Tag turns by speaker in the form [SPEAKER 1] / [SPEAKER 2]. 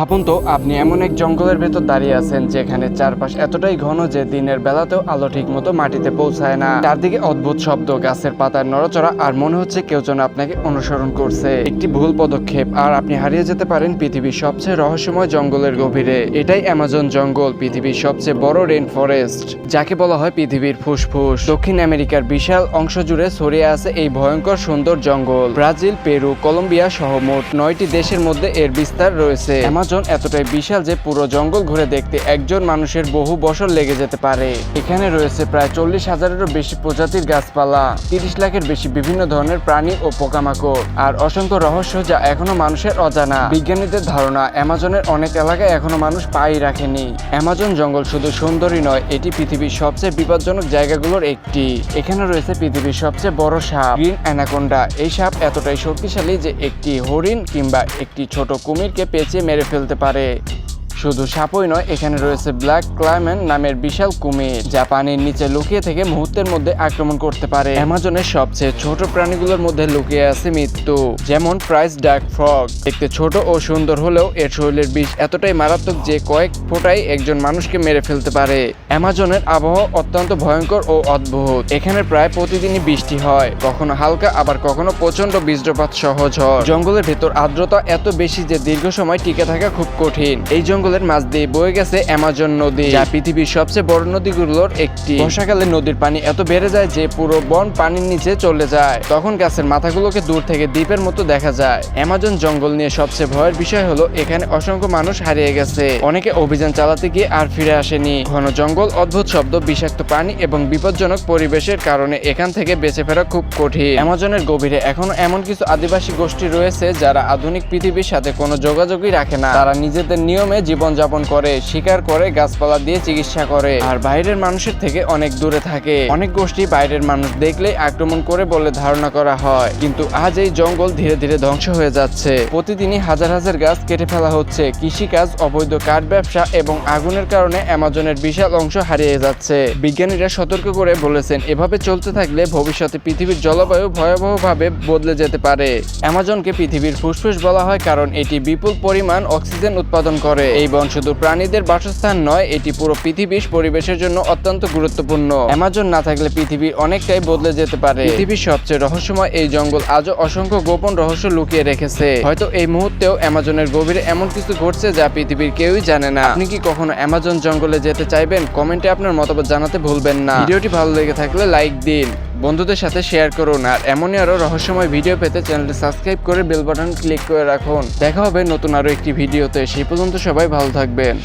[SPEAKER 1] ভাবুন তো আপনি এমন এক জঙ্গলের ভেতর দাঁড়িয়ে আছেন যেখানে চারপাশ এতটাই ঘন যে দিনের বেলাতেও আলো ঠিক মতো মাটিতে পৌঁছায় না। চারদিকে অদ্ভুত শব্দ, গাছের পাতার নড়াচড়া, আর মনে হচ্ছে কেউ যেন আপনাকে অনুসরণ করছে। একটি ভুল পদক্ষেপ আর আপনি হারিয়ে যেতে পারেন পৃথিবীর সবচেয়ে রহস্যময় জঙ্গলের গভীরে। এটাই অ্যামাজন জঙ্গল, পৃথিবীর সবচেয়ে বড় রেইন ফরেস্ট, যাকে বলা হয় পৃথিবীর ফুসফুস। দক্ষিণ আমেরিকার বিশাল অংশ জুড়ে ছড়িয়ে আছে এই ভয়ঙ্কর সুন্দর জঙ্গল। ব্রাজিল, পেরু, কলম্বিয়া সহ মোট 9টি দেশের মধ্যে এর বিস্তার রয়েছে। অ্যামাজন এতটাই বিশাল যে পুরো জঙ্গল ঘুরে দেখতে একজন মানুষের বহু বছর লেগে যেতে পারে। এখানে রয়েছে প্রায় 40,000-এরও বেশি প্রজাতির গাছপালা, 30 লাখের বেশি বিভিন্ন ধরনের প্রাণী ও পোকামাকড়, আর অসংখ্য রহস্য যা এখনো মানুষের অজানা। বিজ্ঞানীদের ধারণা অ্যামাজনের অনেক এলাকায় এখনো মানুষ পাই রাখেনি। অ্যামাজন জঙ্গল শুধু সুন্দরই নয়, এটি পৃথিবীর সবচেয়ে বিপজ্জনক জায়গাগুলোর একটি। এখানে রয়েছে পৃথিবীর সবচেয়ে বড় সাপ, গ্রিন অ্যানাকোন্ডা। এই সাপ এতটাই শক্তিশালী যে একটি হরিণ কিংবা একটি ছোট কুমিরকে পেঁচিয়ে মেরে ফেলতে পারে। শুধু সাপই নয়, এখানে রয়েছে ব্ল্যাক ক্লাইম্যান নামের বিশাল কুমির, যা পানির নিচে লুকিয়ে থেকে মুহূর্তের মধ্যে আক্রমণ করতে পারে। অ্যামাজনের সবচেয়ে ছোট প্রাণীগুলোর মধ্যে লুকিয়ে আছে মৃত্যু, যেমন প্রাইস ডাক ফ্রগ। দেখতে ছোট ও সুন্দর হলেও এর শরীরের বিষ এতটাই মারাত্মক যে কয়েক ফোঁটাই একজন মানুষকে মেরে ফেলতে পারে। অ্যামাজনের আবহাওয়া অত্যন্ত ভয়ঙ্কর ও অদ্ভুত। এখানে প্রায় প্রতিদিনই বৃষ্টি হয়, কখনো হালকা আবার কখনো প্রচন্ড বজ্রপাত সহ ঝড়। জঙ্গলের ভেতর আর্দ্রতা এত বেশি যে দীর্ঘ সময় টিকে থাকা খুব কঠিন। এই জঙ্গলের মাঝ দিয়ে বয়ে গেছে অ্যামাজন নদী, যা পৃথিবীর সবচেয়ে বড় নদীগুলোর একটি। বর্ষাকালে নদীর পানি এত বেড়ে যায় যে পুরো বন পানির নিচে চলে যায়। তখন গাছের মাথাগুলোকে দূর থেকে দ্বীপের মতো দেখা যায়। অ্যামাজন জঙ্গল নিয়ে সবচেয়ে ভয়ের বিষয় হলো এখানে অসংখ্য মানুষ হারিয়ে গেছে। অনেকে অভিযান চালাতে গিয়ে আর ফিরে আসেনি। ঘন জঙ্গল, অদ্ভুত শব্দ, বিষাক্ত প্রাণী এবং বিপজ্জনক পরিবেশের কারণে এখান থেকে বেঁচে ফেরা খুব কঠিন। অ্যামাজনের গভীরে এখনো এমন কিছু আদিবাসী গোষ্ঠী রয়েছে যারা আধুনিক পৃথিবীর সাথে কোনো যোগাযোগই রাখে না। তারা নিজেদের নিয়মে জীবনযাপন করে, শিকার করে, গাছপালা দিয়ে চিকিৎসা করে, আর বাইরের মানুষের থেকে অনেক দূরে থাকে। অনেক গোষ্ঠী বাইরের মানুষ দেখলেই আক্রমণ করে বলে ধারণা করা হয়। কিন্তু আজ এই জঙ্গল ধীরে ধীরে ধ্বংস হয়ে যাচ্ছে। প্রতিদিনই হাজার হাজার গাছ কেটে ফেলা হচ্ছে। কৃষিকাজ, অবৈধ কাঠ ব্যবসা এবং আগুনের কারণে অ্যামাজনের বিশাল অংশ হারিয়ে যাচ্ছে। বিজ্ঞানীরা সতর্ক করে বলেছেন এভাবে চলতে থাকলে ভবিষ্যতে পৃথিবীর জলবায়ু ভয়াবহভাবে বদলে যেতে পারে। অ্যামাজনকে পৃথিবীর ফুসফুস বলা হয় কারণ এটি বিপুল পরিমাণ অক্সিজেন উৎপাদন করে। এই বন শুধু প্রাণীদের বাসস্থান নয়, এটি পুরো পৃথিবীর পরিবেশের জন্য অত্যন্ত গুরুত্বপূর্ণ। অ্যামাজন না থাকলে পৃথিবী অনেকটাই বদলে যেতে পারে। পৃথিবীর সবচেয়ে রহস্যময় এই জঙ্গল আজও অসংখ্য গোপন রহস্য লুকিয়ে রেখেছে। হয়তো এই মুহূর্তেও অ্যামাজনের গভীরে এমন কিছু ঘটছে যা পৃথিবীর কেউই জানে না। আপনি কি কখনো অ্যামাজন জঙ্গলে যেতে চাইবেন? কমেন্টে আপনার মতামত জানাতে ভুলবেন না। ভিডিওটি ভালো লেগে থাকলে লাইক দিন, বন্ধুদের সাথে শেয়ার করুন, আর এমনই আরো রহস্যময় ভিডিও পেতে চ্যানেলটি সাবস্ক্রাইব করে বেল বাটন ক্লিক করে রাখুন। দেখা হবে নতুন আরো একটি ভিডিওতে। সেই পর্যন্ত সবাই ভালো থাকবেন।